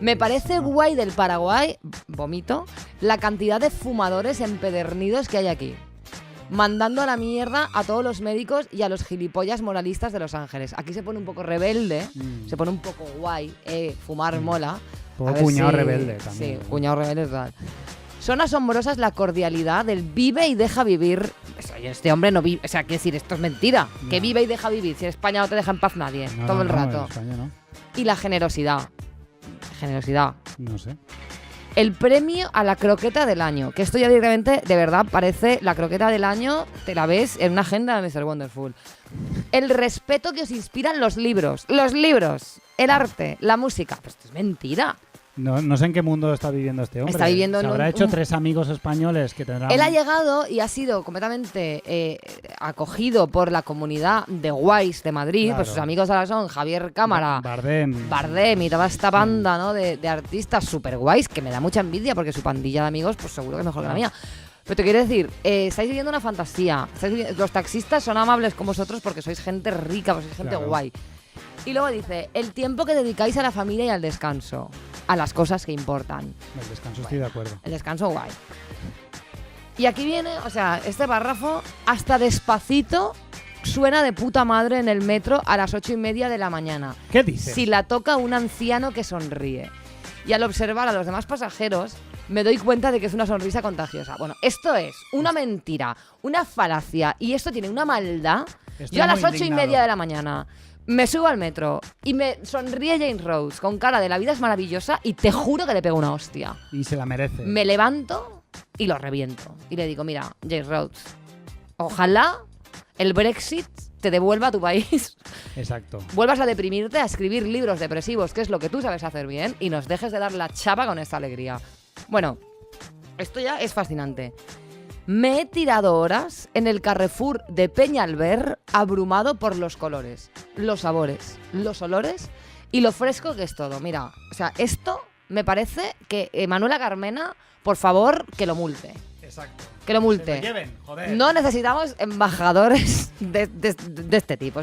Me parece guay del Paraguay, vomito, la cantidad de fumadores empedernidos que hay aquí. Mandando a la mierda a todos los médicos y a los gilipollas moralistas de Los Ángeles. Aquí se pone un poco rebelde, se pone un poco guay, fumar mola. Un poco cuñado rebelde también. Sí, cuñado rebelde tal. Son asombrosas la cordialidad del vive y deja vivir. O sea, este hombre no vive, o sea, quiero decir, esto es mentira. No. Que vive y deja vivir. Si en España no te deja en paz nadie, todo el rato. En España no. Y la generosidad. Generosidad. No sé. el premio a la croqueta del año. Que esto ya directamente, de verdad, parece la croqueta del año, te la ves en una agenda de Mr. Wonderful. El respeto que os inspiran los libros, el arte, la música. Pues esto es mentira. No sé en qué mundo está viviendo este hombre. Está viviendo Se en habrá un- hecho un- 3 amigos españoles que tendrán... Él ha llegado y ha sido completamente acogido por la comunidad de guays de Madrid, Claro. pues sus amigos ahora son Javier Cámara, Bardem. y toda esta banda, ¿no? de artistas super guays, que me da mucha envidia porque su pandilla de amigos pues seguro que es mejor que la mía. Pero te quiero decir, estáis viviendo una fantasía. Los taxistas son amables con vosotros porque sois gente rica, porque sois gente Claro. guay. Y luego dice, el tiempo que dedicáis a la familia y al descanso, a las cosas que importan. El descanso estoy de acuerdo. El descanso guay. Y aquí viene, o sea, este párrafo, hasta Despacito suena de puta madre en el metro a las 8:30 de la mañana. ¿Qué dices? Si la toca un anciano que sonríe. Y al observar a los demás pasajeros, me doy cuenta de que es una sonrisa contagiosa. Bueno, esto es una mentira, una falacia, y esto tiene una maldad. Estoy Yo a las muy 8:30 indignado. de la mañana me subo al metro y me sonríe Jane Rose con cara de la vida es maravillosa y te juro que le pego una hostia. Y se la merece. Me levanto y lo reviento. Y le digo, mira, Jane Rhodes, ojalá el Brexit te devuelva a tu país, Exacto. vuelvas a deprimirte, a escribir libros depresivos, que es lo que tú sabes hacer bien, y nos dejes de dar la chapa con esta alegría. Bueno, esto ya es fascinante. Me he tirado horas en el Carrefour de Peñalver abrumado por los colores, los sabores, los olores y lo fresco que es todo. Mira, o sea, esto me parece que Manuela Carmena, por favor, que lo multe. Exacto. Que lo Se multe. lo lleven, joder. No necesitamos embajadores de este tipo.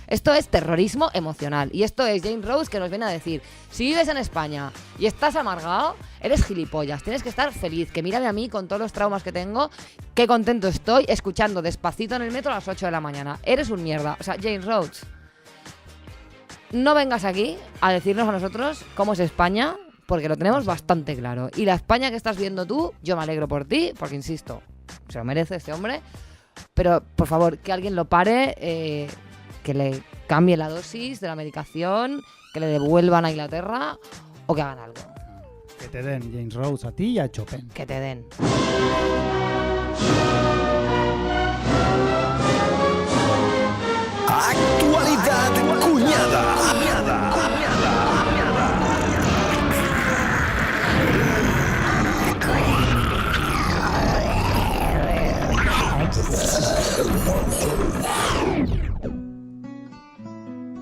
Esto es terrorismo emocional. Y esto es Jane Rose que nos viene a decir, si vives en España y estás amargado, eres gilipollas. Tienes que estar feliz. Que mírame a mí con todos los traumas que tengo. Qué contento estoy escuchando Despacito en el metro a las 8 de la mañana. Eres un mierda. O sea, Jane Rose, no vengas aquí a decirnos a nosotros cómo es España, porque lo tenemos bastante claro. Y la España que estás viendo tú, yo me alegro por ti, porque insisto, se lo merece este hombre. Pero, por favor, que alguien lo pare, que le cambie la dosis de la medicación, que le devuelvan a Inglaterra o que hagan algo. Que te den James Rhodes a ti y a Chopin. Que te den. Actualidad cuñada.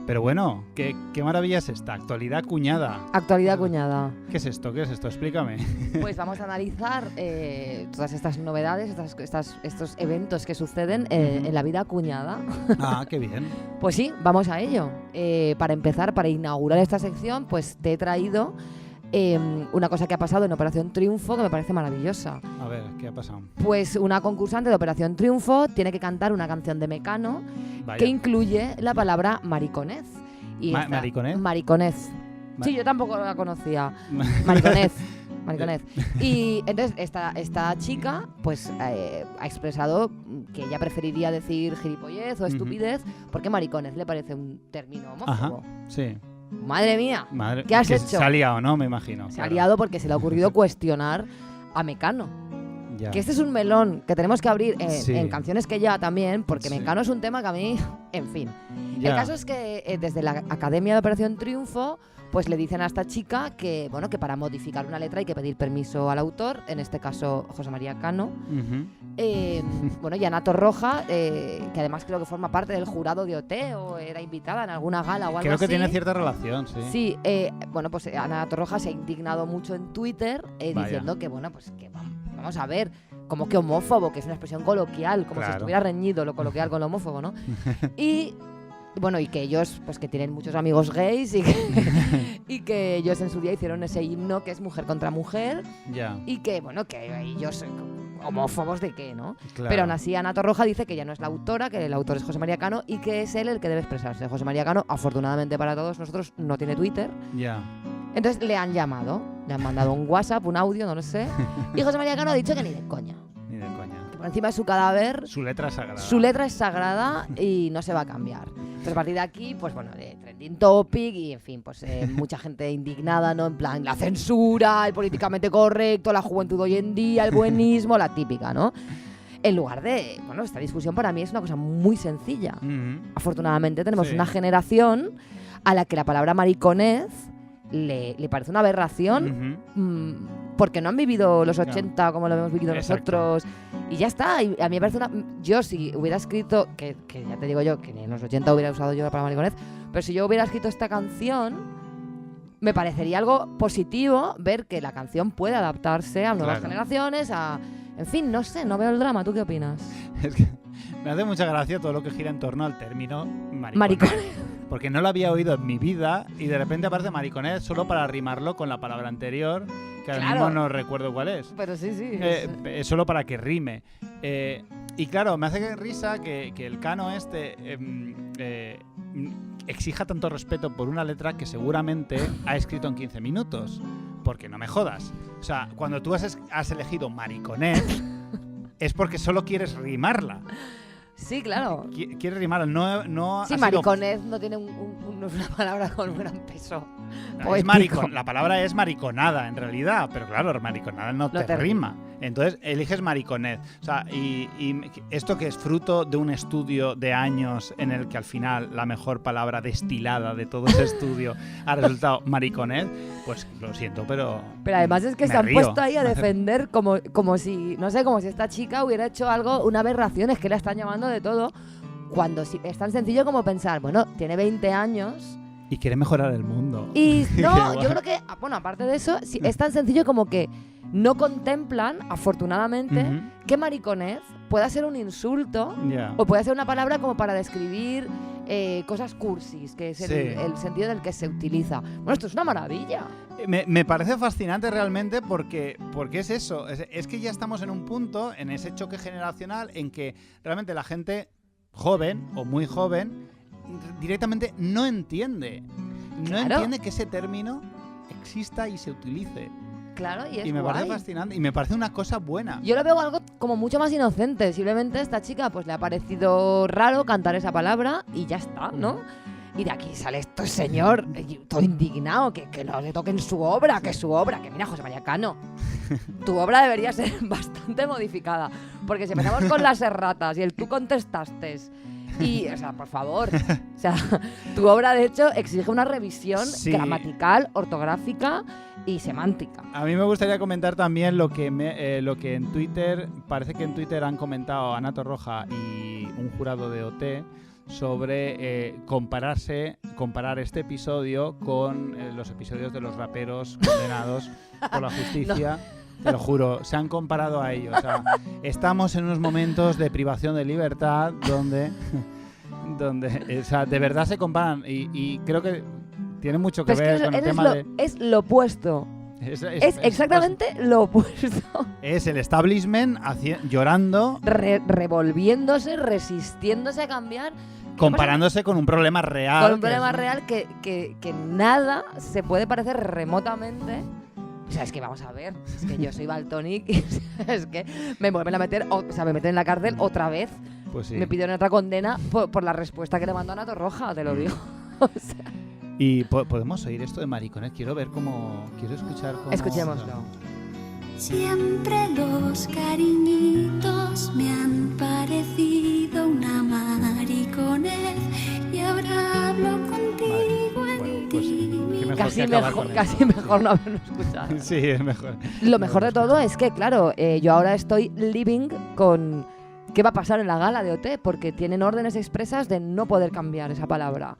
Pero bueno, ¿qué maravilla es esta? Actualidad cuñada. Actualidad cuñada. ¿Qué es esto? ¿Qué es esto? Explícame. Pues vamos a analizar todas estas novedades, estos eventos que suceden en la vida cuñada. Ah, qué bien. Pues sí, vamos a ello. Para empezar, para inaugurar esta sección, pues te he traído una cosa que ha pasado en Operación Triunfo que me parece maravillosa. A ver, ¿qué ha pasado? Pues una concursante de Operación Triunfo tiene que cantar una canción de Mecano Vaya. que incluye la palabra mariconez. Y ¿Mariconez? Mariconez. Ma- Sí, yo tampoco la conocía. Mariconez. Mariconez. Y entonces esta chica pues ha expresado que ella preferiría decir gilipollez o estupidez porque mariconez le parece un término Ajá, homófobo. sí. Madre mía, Madre, ¿qué has que hecho? Se ha liado, ¿no? Me imagino. se ha claro. liado porque se le ha ocurrido cuestionar a Mecano. Ya. Que este es un melón que tenemos que abrir Sí. en canciones que ya también, porque Sí. Mecano es un tema que a mí, en fin. Ya. El caso es que desde la Academia de Operación Triunfo, pues le dicen a esta chica que, bueno, que para modificar una letra hay que pedir permiso al autor, en este caso José María Cano. Ujú. Bueno, y Ana Torroja, que además creo que forma parte del jurado de OT o era invitada en alguna gala o algo Creo que así. tiene cierta relación, sí. Sí, bueno, pues Ana Torroja se ha indignado mucho en Twitter Vaya. diciendo que, bueno, pues que vamos a ver, como que homófobo, que es una expresión coloquial, como si Claro. estuviera reñido lo coloquial con lo homófobo, ¿no? Y bueno, y que ellos, pues que tienen muchos amigos gays y que ellos en su día hicieron ese himno que es mujer contra mujer Ya, y que, bueno, que ellos homófobos de qué, ¿no? claro. Pero aún así Ana Torroja dice que ella no es la autora, que el autor es José María Cano y que es él el que debe expresarse. José María Cano, afortunadamente para todos nosotros, no tiene Twitter. Ya. Entonces le han llamado, le han mandado un WhatsApp, un audio, no lo sé. Y José María Cano ha dicho que ni de coña. Ni de coña. Que por encima de su cadáver, Su letra sagrada. su letra es sagrada y no se va a cambiar. Entonces a partir de aquí, pues bueno, le trending topic y, en fin, pues mucha gente indignada, ¿no? En plan, la censura, el políticamente correcto, la juventud hoy en día, el buenismo, la típica, ¿no? En lugar de... Bueno, esta discusión para mí es una cosa muy sencilla. Afortunadamente tenemos una generación a la que la palabra mariconez le parece una aberración porque no han vivido los 80 como lo hemos vivido nosotros y ya está. Y a mí me parece yo si hubiera escrito, que ya te digo yo, que en los 80 hubiera usado yo la palabra mariconez, pero si yo hubiera escrito esta canción, me parecería algo positivo ver que la canción puede adaptarse a nuevas generaciones, en fin, no sé, no veo el drama. ¿Tú qué opinas? Es que me hace mucha gracia todo lo que gira en torno al término mariconez. Porque no lo había oído en mi vida y de repente aparece mariconez solo para rimarlo con la palabra anterior, que ahora mismo no recuerdo cuál es. Pero sí. Es solo para que rime. Y claro, me hace risa que el Cano exija tanto respeto por una letra que seguramente ha escrito en 15 minutos. Porque no me jodas. O sea, cuando tú has elegido mariconez es porque solo quieres rimarla. Sí, claro. Quieres rimarla, no sí, mariconez no tiene no es una palabra con un gran peso. La palabra es mariconada, en realidad, pero claro, mariconada no te rima. Entonces, eliges mariconez. O sea, y esto que es fruto de un estudio de años en el que al final la mejor palabra destilada de todo ese estudio ha resultado mariconez, pues lo siento, pero además es que se han puesto ahí a defender como si, no sé, como si esta chica hubiera hecho algo, una aberración, es que la están llamando de todo, cuando es tan sencillo como pensar, bueno, tiene 20 años... Y quiere mejorar el mundo. Y no, yo creo que, bueno, aparte de eso, es tan sencillo como que no contemplan, afortunadamente, que mariconez pueda ser un insulto o puede ser una palabra como para describir cosas cursis, que es el sentido en el que se utiliza. Bueno, esto es una maravilla. Me parece fascinante realmente porque es eso. Es que ya estamos en un punto, en ese choque generacional, en que realmente la gente joven o muy joven directamente no entiende. No entiende que ese término exista y se utilice. Claro, y me parece fascinante y me parece una cosa buena. Yo lo veo algo como mucho más inocente. Simplemente a esta chica pues le ha parecido raro cantar esa palabra y ya está, ¿no? Y de aquí sale este señor todo indignado, que no le toquen su obra, que mira, José María Cano, tu obra debería ser bastante modificada. Porque si empezamos con las erratas y el tú contestaste... Y, o sea, por favor, o sea, tu obra de hecho exige una revisión gramatical, ortográfica y semántica. A mí me gustaría comentar también lo que en Twitter, parece que en Twitter han comentado Ana Torroja y un jurado de OT sobre comparar este episodio con los episodios de los raperos condenados por la justicia. Te lo juro, se han comparado a ellos. O sea, estamos en unos momentos de privación de libertad donde o sea, de verdad se comparan y creo que tiene mucho que ver con el tema es lo opuesto. Es exactamente lo opuesto. Es el establishment llorando, revolviéndose, resistiéndose a cambiar, comparándose con un problema real. Con un problema real que nada se puede parecer remotamente. O sea, es que vamos a ver, es que yo soy Valtonyc y es que me vuelven a meter, me meten en la cárcel otra vez. Pues sí. Me pidieron otra condena por la respuesta que le mandó a Ana Torroja, te lo digo. O sea. Y podemos oír esto de mariconez, quiero escuchar cómo... Escuchémoslo. Siempre los cariñitos me han parecido una mariconez y ahora hablo contigo en ti. Casi mejor no haberlo escuchado. Sí, es mejor. Lo mejor de todo es que, claro, yo ahora estoy living con qué va a pasar en la gala de OT, porque tienen órdenes expresas de no poder cambiar esa palabra.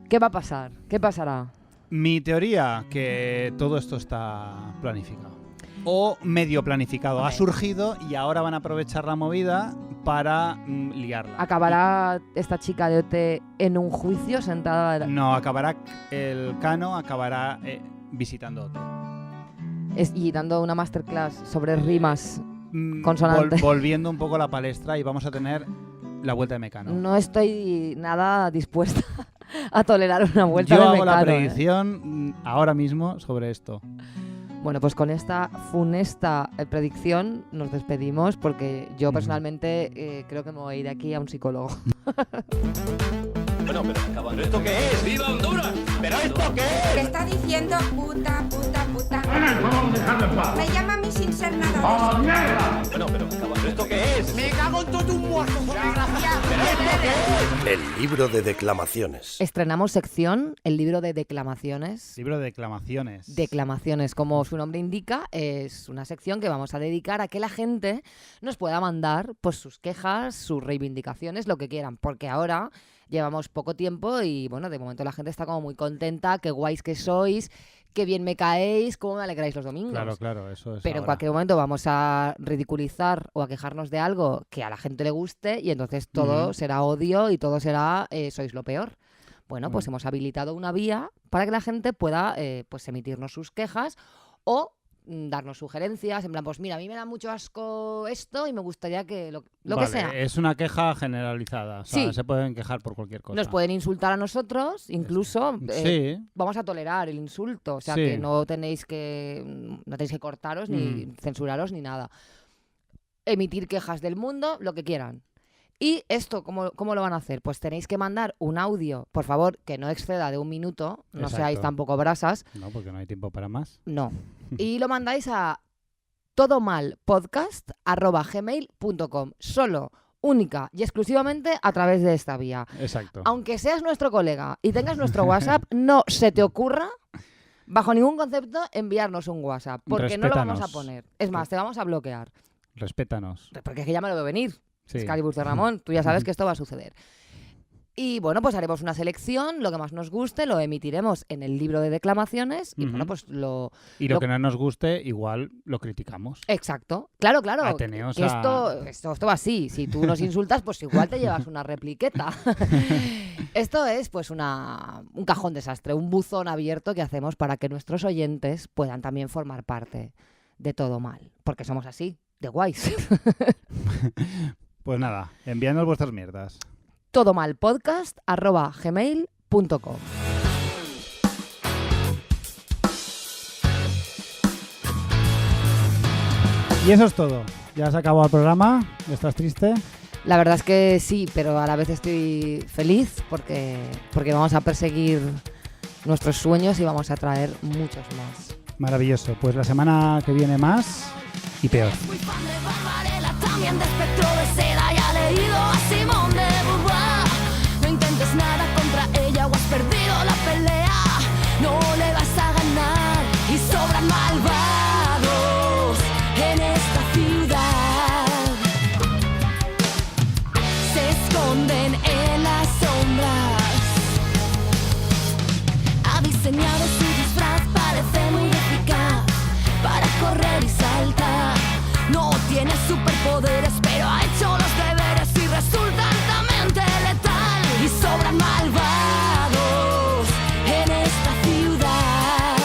¿Qué va a pasar? ¿Qué pasará? Mi teoría, que todo esto está planificado. O medio planificado. Ha surgido y ahora van a aprovechar la movida para liarla. ¿Acabará esta chica de OT en un juicio sentada? No, el Cano acabará visitando OT. Y dando una masterclass sobre rimas consonantes. Volviendo un poco a la palestra y vamos a tener la vuelta de Mecano. No estoy nada dispuesta a tolerar una vuelta de Mecano. Yo hago la predicción ahora mismo sobre esto. Bueno, pues con esta funesta predicción nos despedimos porque yo personalmente creo que me voy a ir de aquí a un psicólogo. Bueno, pero acaba. ¿Pero esto qué es? ¡Viva Honduras! ¿Pero esto qué es? ¿Qué está diciendo puta? Vamos a dejarlo en paz. Me llama a mí sin ser nada de eso. ¡Mierda! Bueno, pero acaba. ¿Pero esto qué es? ¡Me cago en todo un muerto, por desgracia! ¿Pero esto qué es? El libro de declamaciones. Estrenamos sección, el libro de declamaciones. Libro de declamaciones. Declamaciones, como su nombre indica, es una sección que vamos a dedicar a que la gente nos pueda mandar pues sus quejas, sus reivindicaciones, lo que quieran, porque ahora llevamos poco tiempo y bueno, de momento la gente está como muy contenta, qué guays que sois, qué bien me caéis, cómo me alegráis los domingos. Claro, eso es. Pero en ahora. cualquier momento vamos a ridiculizar o a quejarnos de algo que a la gente le guste y entonces todo será odio y todo será sois lo peor. Bueno, pues hemos habilitado una vía para que la gente pueda pues emitirnos sus quejas o darnos sugerencias, en plan, pues mira, a mí me da mucho asco esto y me gustaría que lo Vale, que sea. Es una queja generalizada, o sea, Sí. se pueden quejar por cualquier cosa. Nos pueden insultar a nosotros, incluso Sí. vamos a tolerar el insulto, o sea Sí. que no tenéis que cortaros ni censuraros ni nada. Emitir quejas del mundo, lo que quieran. Y esto, ¿cómo lo van a hacer? Pues tenéis que mandar un audio, por favor, que no exceda de 1 minuto, no Exacto. seáis tampoco brasas, No, porque no hay tiempo para más. no. Y lo mandáis a todomalpodcast@gmail.com, solo, única y exclusivamente a través de esta vía. Exacto. Aunque seas nuestro colega y tengas nuestro WhatsApp, no se te ocurra, bajo ningún concepto, enviarnos un WhatsApp, porque no lo vamos a Respétanos. poner. Es más, te vamos a bloquear, Respétanos. porque es que ya me lo veo venir. Sí. Excalibur de Ramón, tú ya sabes que esto va a suceder. Y bueno, pues haremos una selección, lo que más nos guste, lo emitiremos en el libro de declamaciones y bueno, pues Y lo que no nos guste, igual lo criticamos. Exacto. Claro. Ateneos Que esto va así. Si tú nos insultas, pues igual te llevas una repliqueta. Esto es pues un cajón desastre, un buzón abierto que hacemos para que nuestros oyentes puedan también formar parte de Todo Mal. Porque somos así, de guays. Pues nada, enviadnos vuestras mierdas. todomalpodcast@gmail.com. Y eso es todo. Ya se acabó el programa. ¿Estás triste? La verdad es que sí, pero a la vez estoy feliz porque vamos a perseguir nuestros sueños y vamos a traer muchos más. Maravilloso. Pues la semana que viene más y peor. Muy fan de Barbarella, también de Espectro de Seda, ya he leído a Simón de Beauvoir. No intentes nada contra ella o has perdido la pelea. No le vas a ganar y sobran malvados en esta ciudad. Se esconden en las sombras. Ha diseñado su disfraz, parece muy eficaz para correr y saltar. No tiene superpoderes, pero ha hecho los deberes y resulta altamente letal. Y sobran malvados en esta ciudad.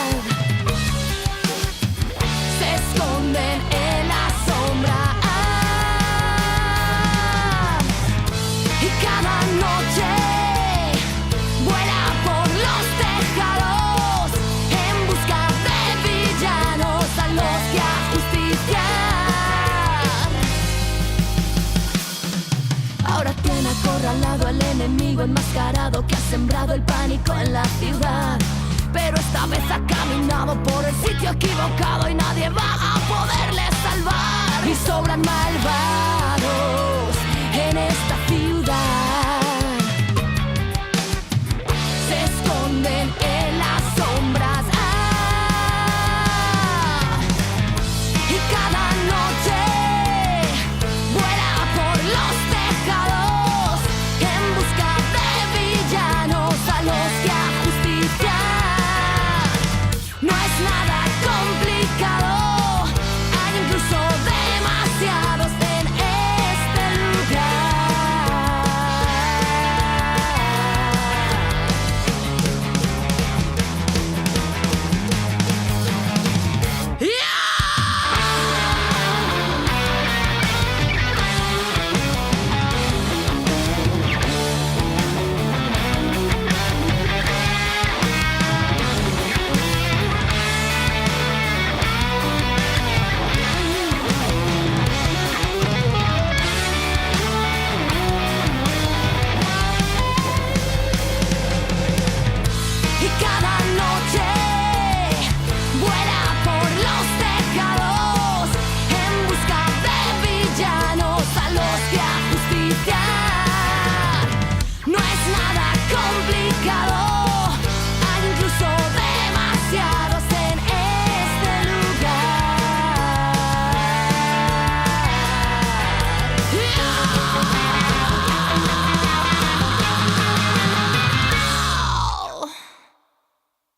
Se esconden en la sombra. Y cada noche vuela por los tejados en busca de villanos a los que ajusticiar. Ahora tiene acorralado al enemigo enmascarado que ha sembrado el pánico en la ciudad. Pero esta vez ha caminado por el sitio equivocado y nadie va a poderle salvar. Y sobran malvados en esta ciudad. Se esconden en las sombras. Y cada noche vuela por los tejados en busca de villanos a los que ajusticiar. No es nada complicado. Bye.